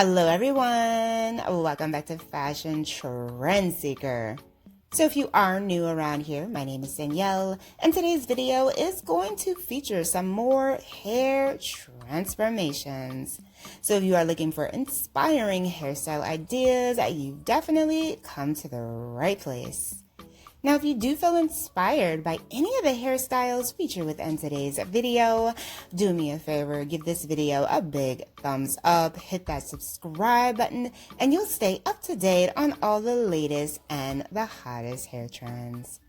Hello everyone, welcome back to Fashion Trend Seeker. So if you are new around here, my name is Danielle, and today's video is going to feature some more hair transformations. So if you are looking for inspiring hairstyle ideas, you've definitely come to the right place. Now, if you do feel inspired by any of the hairstyles featured within today's video, do me a favor, give this video a big thumbs up, hit that subscribe button, and you'll stay up to date on all the latest and the hottest hair trends.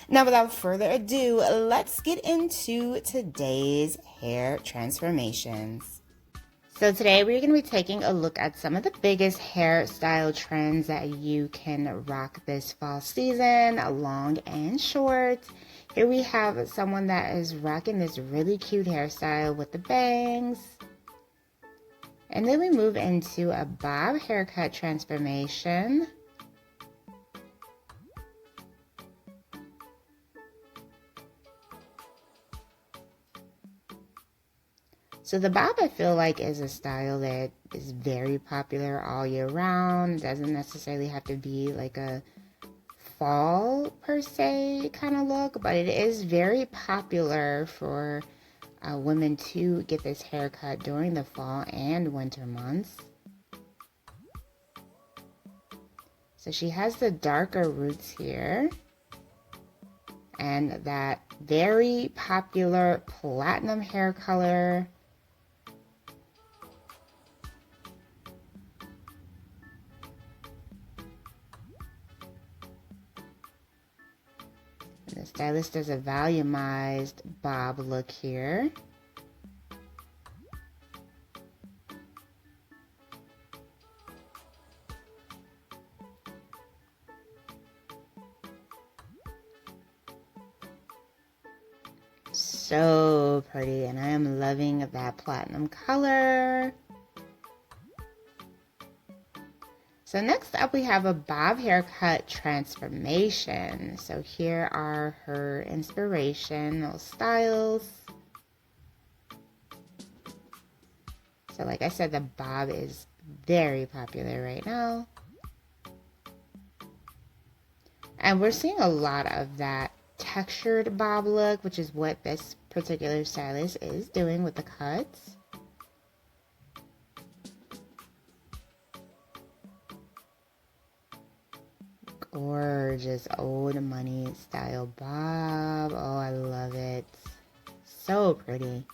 Now, without further ado, let's get into today's hair transformations. So today we're going to be taking a look at some of the biggest hairstyle trends that you can rock this fall season, long and short. Here we have someone that is rocking this really cute hairstyle with the bangs. And then we move into a bob haircut transformation. So the bob, I feel like, is a style that is very popular all year round. It doesn't necessarily have to be like a fall per se kind of look, but it is very popular for women to get this haircut during the fall and winter months. So she has the darker roots here and that very popular platinum hair color. The stylist does a volumized bob look here. So pretty, and I am loving that platinum color. So next up we have a bob haircut transformation. So here are her inspirational styles. So like I said, the bob is very popular right now. And we're seeing a lot of that textured bob look, which is what this particular stylist is doing with the cuts. Gorgeous old money style bob. Oh, I love it. So pretty.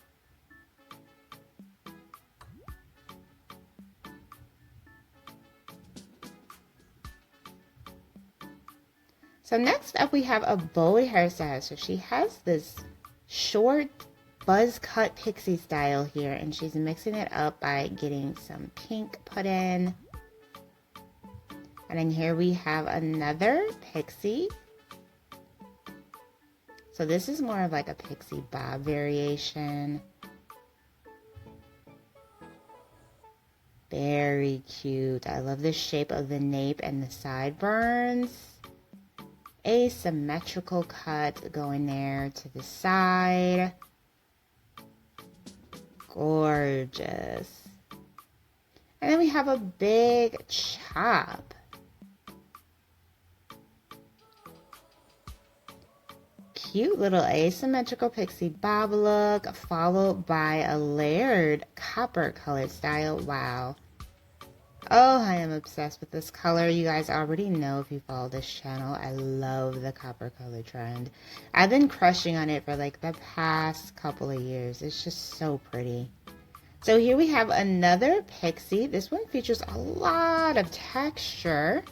So next up we have a bold hairstyle. So she has this short buzz cut pixie style here, and she's mixing it up by getting some pink put in. And then here we have another pixie. So this is more of like a pixie bob variation. Very cute. I love the shape of the nape and the sideburns. Asymmetrical cut going there to the side. Gorgeous. And then we have a big chop. Cute little asymmetrical pixie bob look, followed by a layered copper colored style. Wow. Oh, I am obsessed with this color. You guys already know if you follow this channel, I love the copper color trend. I've been crushing on it for like the past couple of years. It's just so pretty. So here we have another pixie. This one features a lot of texture.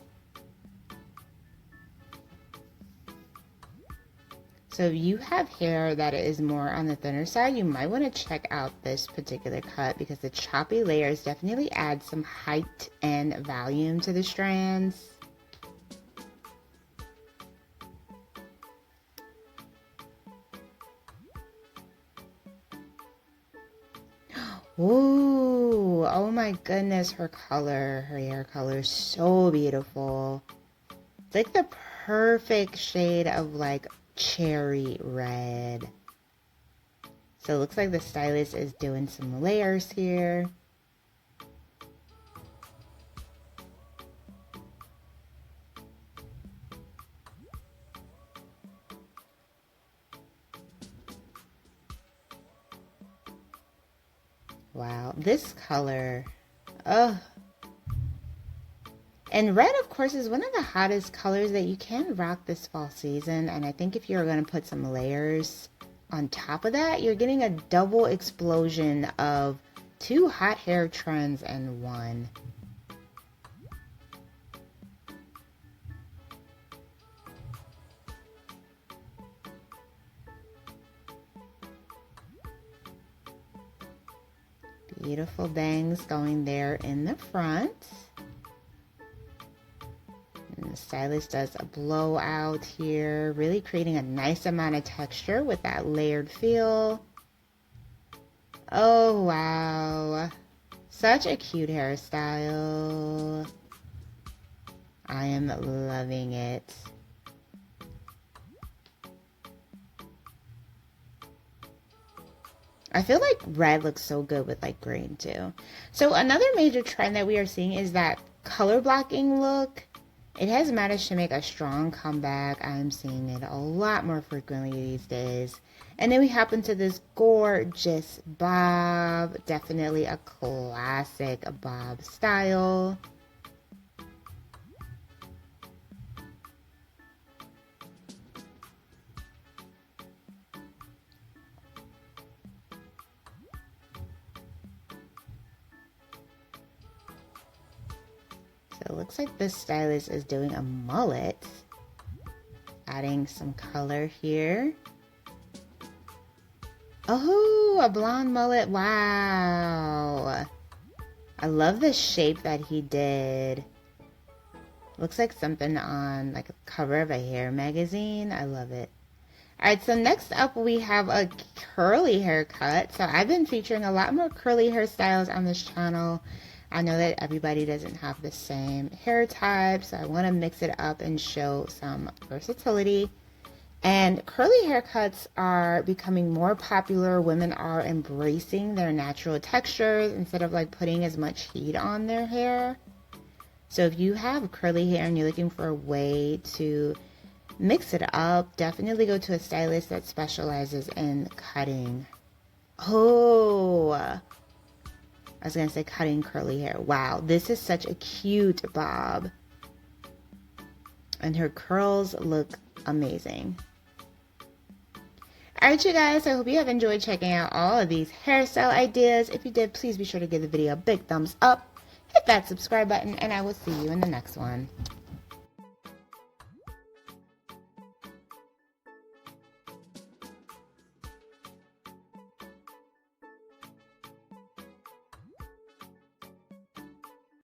So if you have hair that is more on the thinner side, you might want to check out this particular cut because the choppy layers definitely add some height and volume to the strands. Ooh, oh my goodness, her hair color is so beautiful. It's like the perfect shade of like cherry red. So it looks like the stylist is doing some layers here. Wow, this color. Oh. And red, of course, is one of the hottest colors that you can rock this fall season. And I think if you're going to put some layers on top of that, you're getting a double explosion of 2 hot hair trends in one. Beautiful bangs going there in the front. And the stylist does a blowout here, really creating a nice amount of texture with that layered feel. Oh, wow. Such a cute hairstyle. I am loving it. I feel like red looks so good with like green too. So another major trend that we are seeing is that color blocking look. It has managed to make a strong comeback. I'm seeing it a lot more frequently these days. And then we hop into this gorgeous bob. Definitely a classic bob style. So it looks like this stylist is doing a mullet. Adding some color here. Oh, a blonde mullet. Wow. I love the shape that he did. Looks like something on like a cover of a hair magazine. I love it. Alright, so next up we have a curly haircut. So I've been featuring a lot more curly hairstyles on this channel. I know that everybody doesn't have the same hair type, so I want to mix it up and show some versatility. And curly haircuts are becoming more popular. Women are embracing their natural textures instead of like putting as much heat on their hair. So if you have curly hair and you're looking for a way to mix it up, definitely go to a stylist that specializes in cutting. Oh, I was going to say cutting curly hair. Wow, this is such a cute bob. And her curls look amazing. Alright, you guys, I hope you have enjoyed checking out all of these hairstyle ideas. If you did, please be sure to give the video a big thumbs up. Hit that subscribe button, and I will see you in the next one.